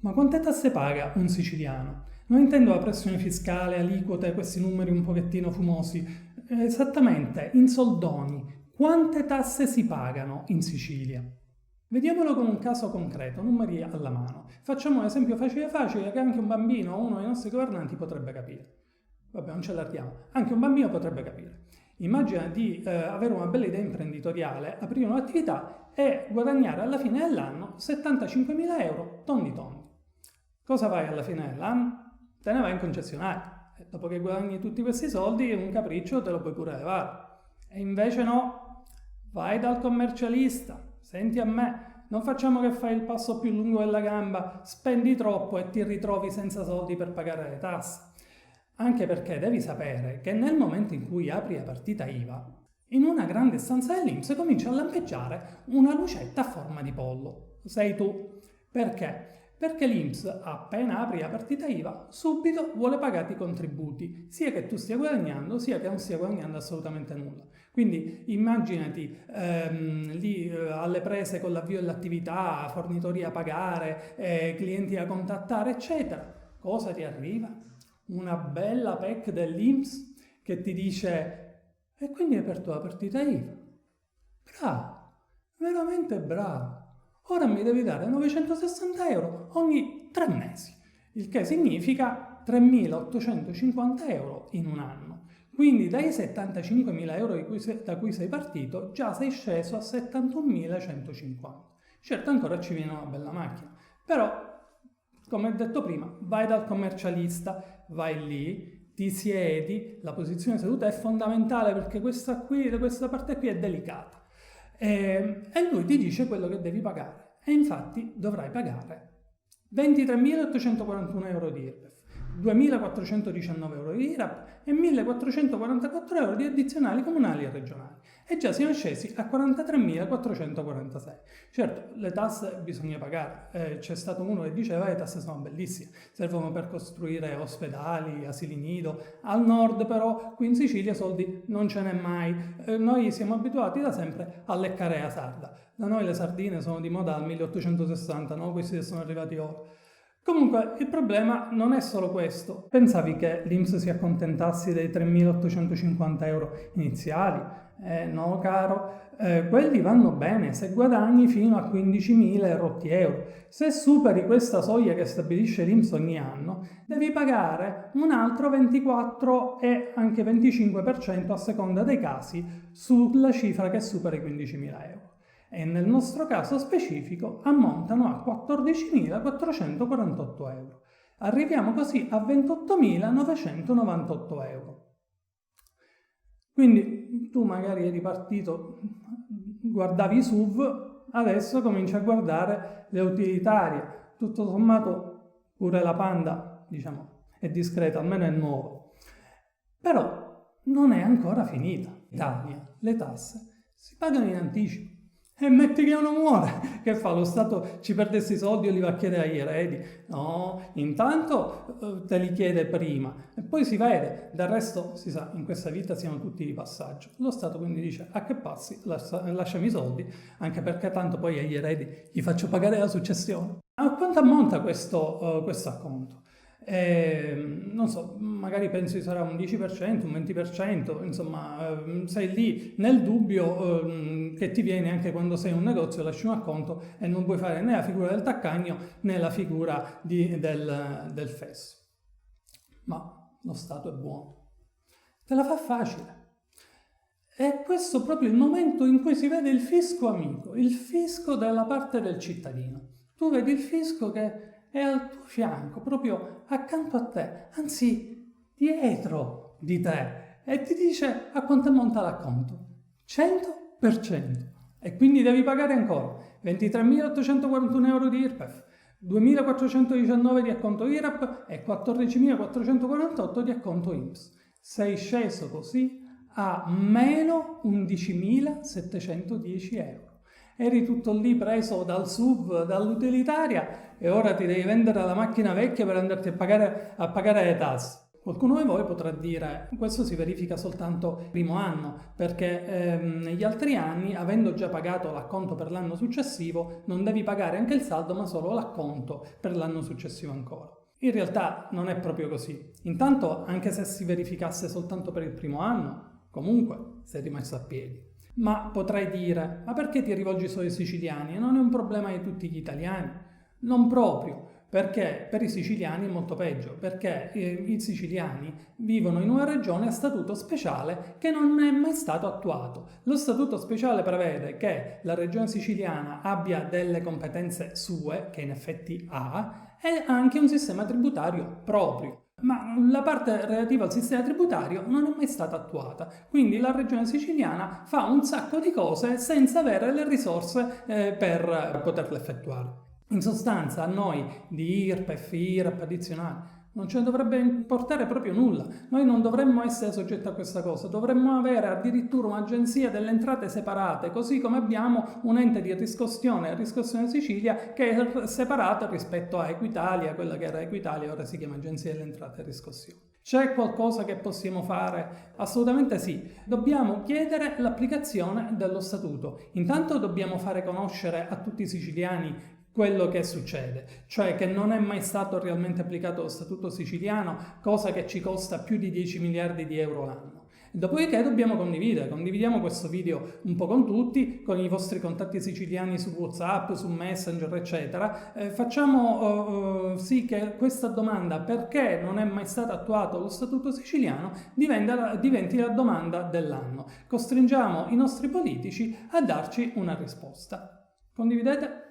Ma quante tasse paga un siciliano? Non intendo la pressione fiscale, aliquote, questi numeri un pochettino fumosi. Esattamente, in soldoni, quante tasse si pagano in Sicilia? Vediamolo con un caso concreto, numeri alla mano. Facciamo un esempio facile che anche un bambino o uno dei nostri governanti potrebbe capire. Vabbè, non ce l'archiamo. Anche un bambino potrebbe capire. Immagina di avere una bella idea imprenditoriale, aprire un'attività e guadagnare alla fine dell'anno 75.000 euro tondi tondi. Cosa fai alla fine dell'anno? Te ne vai in concessionario. E dopo che guadagni tutti questi soldi, un capriccio te lo puoi pure levare. E invece no, vai dal commercialista. Senti a me, non facciamo che fai il passo più lungo della gamba, spendi troppo e ti ritrovi senza soldi per pagare le tasse. Anche perché devi sapere che nel momento in cui apri la partita IVA, in una grande stanza dell'INPS comincia a lampeggiare una lucetta a forma di pollo. Sei tu. Perché? Perché l'INPS, appena apri la partita IVA, subito vuole pagarti i contributi, sia che tu stia guadagnando, sia che non stia guadagnando assolutamente nulla. Quindi immaginati lì alle prese con l'avvio dell'attività, fornitori da pagare, clienti da contattare, eccetera. Cosa ti arriva? Una bella PEC dell'INPS che ti dice: e quindi hai aperto la partita IVA? Bravo, veramente bravo. Ora mi devi dare 960 euro ogni 3 mesi, il che significa 3.850 euro in un anno. Quindi dai 75.000 euro da cui sei partito, già sei sceso a 71.150. Certo, ancora ci viene una bella macchina, però, come ho detto prima, vai dal commercialista, vai lì, ti siedi, la posizione seduta è fondamentale perché questa parte qui è delicata. E lui ti dice quello che devi pagare, e infatti dovrai pagare 23.841 euro di IRPEF, 2.419 euro di IRAP e 1.444 euro di addizionali comunali e regionali. E già siamo scesi a 43.446. Certo, le tasse bisogna pagare. C'è stato uno che diceva che le tasse sono bellissime, servono per costruire ospedali, asili nido. Al nord però, qui in Sicilia, soldi non ce n'è mai. Noi siamo abituati da sempre a leccare la sarda. Da noi le sardine sono di moda dal 1860, no? Questi sono arrivati ora. Comunque, il problema non è solo questo. Pensavi che l'INPS si accontentasse dei 3.850 euro iniziali? No, caro. Quelli vanno bene se guadagni fino a 15.000 rotti euro. Se superi questa soglia che stabilisce l'INPS ogni anno, devi pagare un altro 24 e anche 25% a seconda dei casi sulla cifra che supera i 15.000 euro. E nel nostro caso specifico ammontano a 14.448 euro. Arriviamo così a 28.998 euro. Quindi tu magari eri partito, guardavi i SUV, adesso cominci a guardare le utilitarie. Tutto sommato pure la Panda, diciamo, è discreta, almeno è nuova. Però non è ancora finita. In Italia le tasse si pagano in anticipo. E metti che uno muore, che fa? Lo Stato ci perde questi soldi e li va a chiedere agli eredi? No, intanto te li chiede prima e poi si vede. Del resto, si sa, in questa vita siamo tutti di passaggio. Lo Stato quindi dice: a che passi, lasciami i soldi, anche perché tanto poi agli eredi gli faccio pagare la successione. A quanto ammonta questo acconto? Non so, magari pensi sarà un 10%, un 20%, insomma, sei lì nel dubbio che ti viene anche quando sei in un negozio, lasci un acconto e non puoi fare né la figura del taccagno né la figura del fesso. Ma lo Stato è buono, te la fa facile. E questo è proprio il momento in cui si vede il fisco amico, il fisco dalla parte del cittadino. Tu vedi il fisco che è al tuo fianco, proprio accanto a te, anzi dietro di te, e ti dice a quanto ammonta l'acconto. 100%. E quindi devi pagare ancora 23.841 euro di IRPEF, 2.419 di acconto IRAP e 14.448 di acconto INPS. Sei sceso così a meno 11.710 euro. Eri tutto lì preso dal SUV, dall'utilitaria, e ora ti devi vendere la macchina vecchia per andarti a pagare le tasse. Qualcuno di voi potrà dire questo si verifica soltanto il primo anno, perché negli altri anni, avendo già pagato l'acconto per l'anno successivo, non devi pagare anche il saldo ma solo l'acconto per l'anno successivo ancora. In realtà non è proprio così. Intanto, anche se si verificasse soltanto per il primo anno, comunque sei rimasto a piedi. Ma potrai dire, ma perché ti rivolgi solo ai siciliani? Non è un problema di tutti gli italiani? Non proprio. Perché per i siciliani è molto peggio, perché i siciliani vivono in una regione a statuto speciale che non è mai stato attuato. Lo statuto speciale prevede che la regione siciliana abbia delle competenze sue, che in effetti ha, e anche un sistema tributario proprio. Ma la parte relativa al sistema tributario non è mai stata attuata, quindi la regione siciliana fa un sacco di cose senza avere le risorse per poterle effettuare. In sostanza a noi di IRPEF, IRAP addizionali non ce ne dovrebbe importare proprio nulla. Noi non dovremmo essere soggetti a questa cosa, dovremmo avere addirittura un'agenzia delle entrate separate, così come abbiamo un ente di riscossione Sicilia che è separata rispetto a Equitalia, quella che era Equitalia ora si chiama Agenzia delle Entrate e Riscossione. C'è qualcosa che possiamo fare? Assolutamente sì. Dobbiamo chiedere l'applicazione dello statuto. Intanto dobbiamo fare conoscere a tutti i siciliani quello che succede, cioè che non è mai stato realmente applicato lo statuto siciliano, cosa che ci costa più di 10 miliardi di euro l'anno. Dopodiché dobbiamo condividiamo questo video un po' con tutti, con i vostri contatti siciliani su WhatsApp, su Messenger, eccetera. Facciamo sì che questa domanda, perché non è mai stato attuato lo statuto siciliano, diventi la domanda dell'anno. Costringiamo i nostri politici a darci una risposta. Condividete?